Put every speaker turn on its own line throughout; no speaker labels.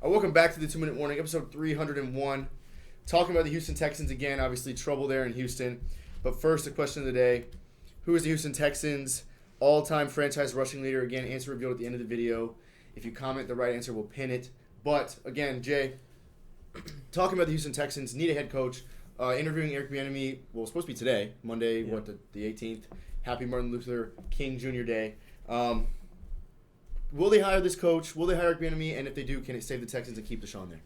Welcome back to the 2 Minute Warning, episode 301. Talking about the Houston Texans again, obviously trouble there in Houston. But first, the question of the day, who is the Houston Texans' all-time franchise rushing leader? Again, answer revealed at the end of the video. If you comment the right answer, we'll pin it. But, again, Jay, talking about the Houston Texans, need a head coach. Interviewing Eric Bieniemy, well, it's supposed to be today, Monday, the 18th. Happy Martin Luther King Jr. Day. Will they hire this coach? Will they hire Eric Bieniemy? And if they do, can it save the Texans and keep Deshaun there?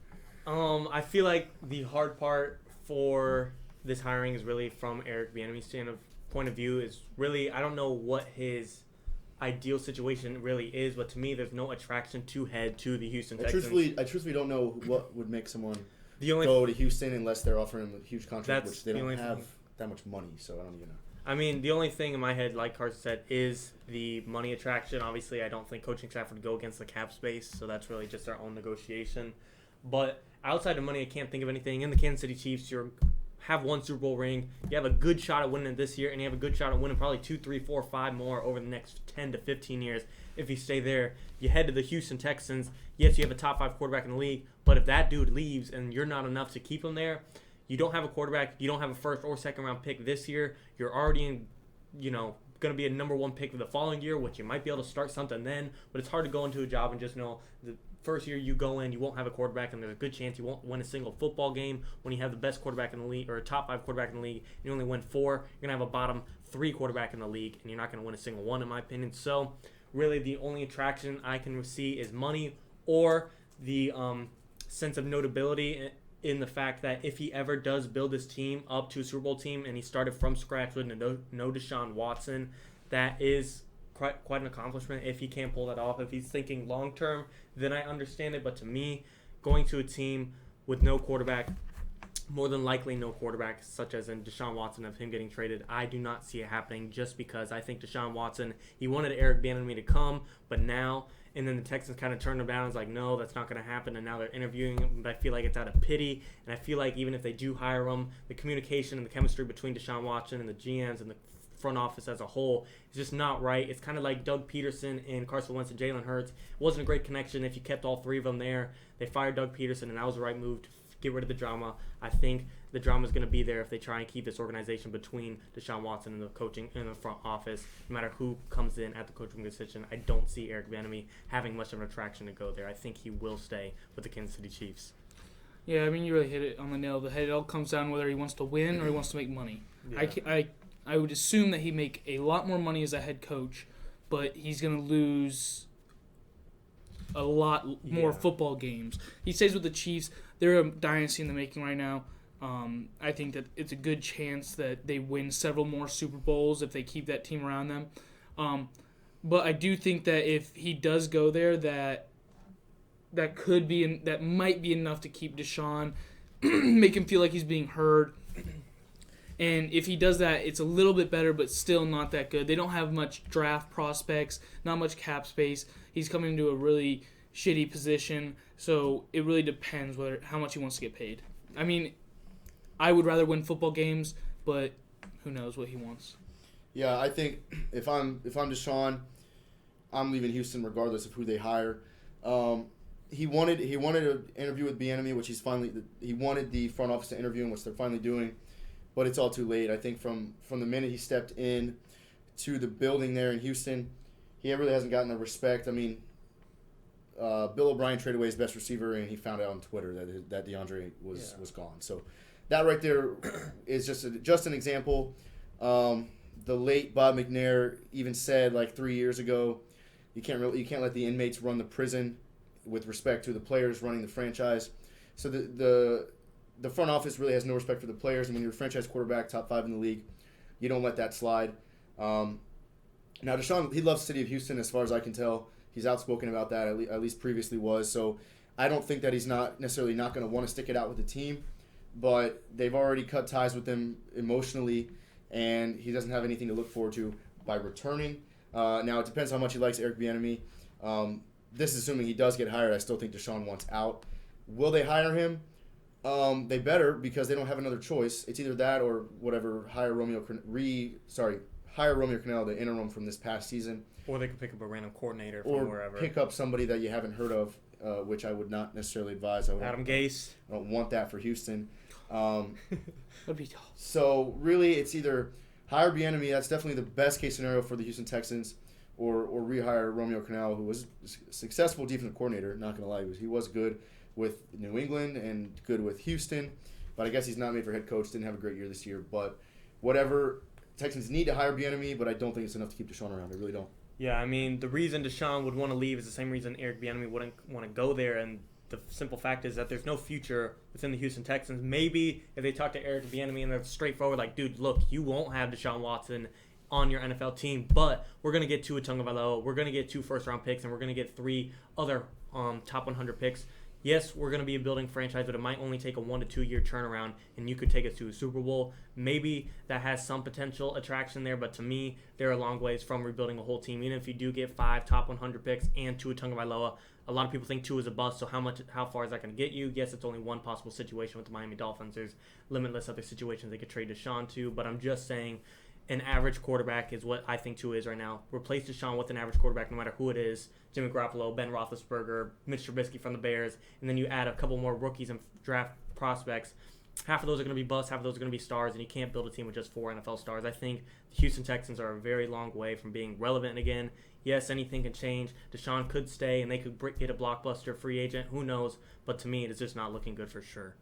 I feel like the hard part for this hiring is really from Eric Bieniemy's point of view. Is really, I don't know what his ideal situation really is, but to me, there's no attraction to head to the Houston Texans.
I truthfully don't know what would make someone go to Houston unless they're offering him a huge contract, which they don't have that much money, so I don't even know.
I mean, the only thing in my head, like Carson said, is the money attraction. Obviously, I don't think coaching staff would go against the cap space, so that's really just their own negotiation. But outside of money, I can't think of anything. In the Kansas City Chiefs, you have one Super Bowl ring. You have a good shot at winning it this year, and you have a good shot at winning probably 2, 3, 4, 5 more over the next 10 to 15 years if you stay there. You head to the Houston Texans. Yes, you have a top 5 quarterback in the league, but if that dude leaves and you're not enough to keep him there, you don't have a quarterback. You don't have a first or second round pick this year. You're already in, going to be a number 1 pick for the following year, which you might be able to start something then. But it's hard to go into a job and just know the first year you go in, you won't have a quarterback, and there's a good chance you won't win a single football game when you have the best quarterback in the league or a top 5 quarterback in the league. And you only win 4. You're going to have a bottom 3 quarterback in the league, and you're not going to win a single one, in my opinion. So really the only attraction I can see is money or the sense of notability in the fact that if he ever does build his team up to a Super Bowl team and he started from scratch with no Deshaun Watson, that is quite an accomplishment if he can pull that off. If he's thinking long-term, then I understand it. But to me, going to a team with no quarterback, more than likely no quarterback, such as in Deshaun Watson, of him getting traded, I do not see it happening just because I think Deshaun Watson, he wanted Eric Bieniemy to come, but now – and then the Texans kind of turned him down. It's like, no, that's not going to happen. And now they're interviewing him. But I feel like it's out of pity. And I feel like even if they do hire him, the communication and the chemistry between Deshaun Watson and the GMs and the front office as a whole is just not right. It's kind of like Doug Peterson and Carson Wentz and Jalen Hurts. It wasn't a great connection if you kept all 3 of them there. They fired Doug Peterson, and that was the right move to get rid of the drama. I think the drama is going to be there if they try and keep this organization between Deshaun Watson and the coaching and the front office, no matter who comes in at the coaching position. I don't see Eric Bieniemy having much of an attraction to go there. I think he will stay with the Kansas City Chiefs.
Yeah, I mean, you really hit it on the nail of the head. It all comes down to whether he wants to win or he wants to make money. Yeah. I would assume that he'd make a lot more money as a head coach, but he's going to lose a lot more football games. He stays with the Chiefs. They're a dynasty in the making right now. I think that it's a good chance that they win several more Super Bowls if they keep that team around them. But I do think that if he does go there, that might be enough to keep Deshaun, make him feel like he's being heard. And if he does that, it's a little bit better, but still not that good. They don't have much draft prospects, not much cap space. He's coming into a really shitty position, so it really depends how much he wants to get paid. I mean, I would rather win football games, but who knows what he wants.
Yeah, I think if I'm Deshaun, I'm leaving Houston regardless of who they hire. He wanted an interview with Bienemy, which he wanted the front office to interview him, which they're finally doing, but it's all too late. I think from the minute he stepped in to the building there in Houston, he really hasn't gotten the respect. I mean, Bill O'Brien traded away his best receiver, and he found out on Twitter that DeAndre was gone. So that right there is just an example. The late Bob McNair even said like 3 years ago, you can't let the inmates run the prison with respect to the players running the franchise. So the front office really has no respect for the players, and when you're a franchise quarterback, top 5 in the league, you don't let that slide. Now Deshaun, he loves the city of Houston as far as I can tell. He's outspoken about that, at least previously was. So I don't think that he's not necessarily not going to want to stick it out with the team, but they've already cut ties with him emotionally, and he doesn't have anything to look forward to by returning. Now, it depends how much he likes Eric Bieniemy. This is assuming he does get hired. I still think Deshaun wants out. Will they hire him? They better, because they don't have another choice. It's either that or whatever, hire Romeo Crennel, the interim from this past season.
Or they could pick up a random coordinator from wherever.
Or pick up somebody that you haven't heard of which I would not necessarily advise.
Adam Gase.
I don't want that for Houston.
That'd be tough.
So really, it's either hire Bienemy. That's definitely the best case scenario for the Houston Texans, or rehire Romeo Crennel, who was a successful defensive coordinator. Not gonna lie, he was good with New England and good with Houston, but I guess he's not made for head coach. Didn't have a great year this year, but whatever. Texans need to hire Bienemy, but I don't think it's enough to keep Deshaun around. I really don't.
Yeah, I mean, the reason Deshaun would want to leave is the same reason Eric Bieniemy wouldn't want to go there, and the simple fact is that there's no future within the Houston Texans. Maybe if they talk to Eric Bieniemy and they're straightforward, like, dude, look, you won't have Deshaun Watson on your NFL team, but we're going to get Tua Tagovailoa, we're going to get 2 first-round picks, and we're going to get 3 other top 100 picks. Yes, we're going to be a building franchise, but it might only take a 1 to 2 year turnaround, and you could take us to a Super Bowl. Maybe that has some potential attraction there, but to me, they're a long ways from rebuilding a whole team. Even if you do get 5 top 100 picks and Tua Tagovailoa, a lot of people think Tua is a bust, so how far is that going to get you? Yes, it's only one possible situation with the Miami Dolphins. There's limitless other situations they could trade Deshaun to, but I'm just saying an average quarterback is what I think Tua is right now. Replace Deshaun with an average quarterback, no matter who it is. Jimmy Garoppolo, Ben Roethlisberger, Mitch Trubisky from the Bears, and then you add a couple more rookies and draft prospects. Half of those are going to be busts, half of those are going to be stars, and you can't build a team with just 4 NFL stars. I think the Houston Texans are a very long way from being relevant again. Yes, anything can change. Deshaun could stay, and they could get a blockbuster free agent. Who knows? But to me, it's just not looking good for sure.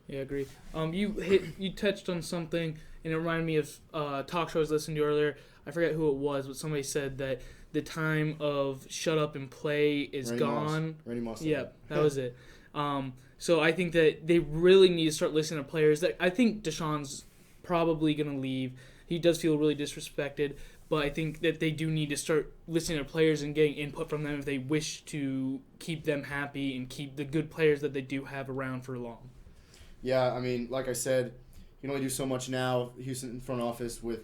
Yeah, I agree. You touched on something, and it reminded me of talk show I was listening to earlier. I forget who it was, but somebody said that the time of shut up and play is gone.
Randy Moss.
Yeah, that was it. So I think that they really need to start listening to players. I think Deshaun's probably going to leave. He does feel really disrespected, but I think that they do need to start listening to players and getting input from them if they wish to keep them happy and keep the good players that they do have around for long.
Yeah, I mean, like I said, you can only do so much now, Houston front office, with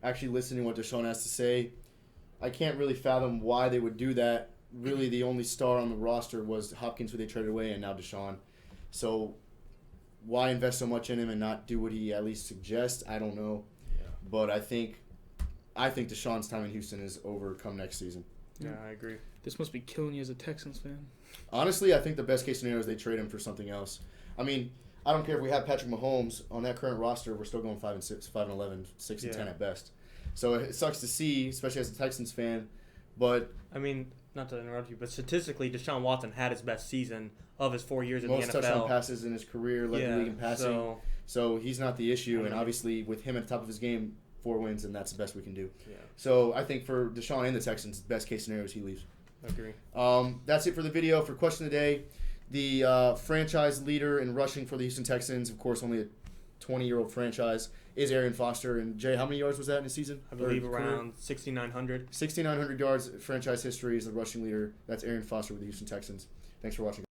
actually listening to what Deshaun has to say. I can't really fathom why they would do that. Really, the only star on the roster was Hopkins, who they traded away, and now Deshaun. So why invest so much in him and not do what he at least suggests? I don't know.
Yeah.
But I think Deshaun's time in Houston is over come next season.
Yeah, I agree.
This must be killing you as a Texans fan.
Honestly, I think the best case scenario is they trade him for something else. I mean, I don't care if we have Patrick Mahomes on that current roster. We're still going 5-6, 5-11, 6-10 at best. So it sucks to see, especially as a Texans fan. But
I mean, not to interrupt you, but statistically, Deshaun Watson had his best season of his 4 years in the NFL.
Most touchdown passes in his career, led the league in passing. So he's not the issue. And obviously, with him at the top of his game, 4 wins, and that's the best we can do.
Yeah.
So I think for Deshaun and the Texans, best case scenario is he leaves.
I agree.
That's it for the video. For question of the day, the franchise leader in rushing for the Houston Texans, of course, only a 20-year-old franchise, is Arian Foster. And Jay, how many yards was that in a season?
I believe around 6,900.
6,900 yards. Franchise history is the rushing leader. That's Arian Foster with the Houston Texans. Thanks for watching.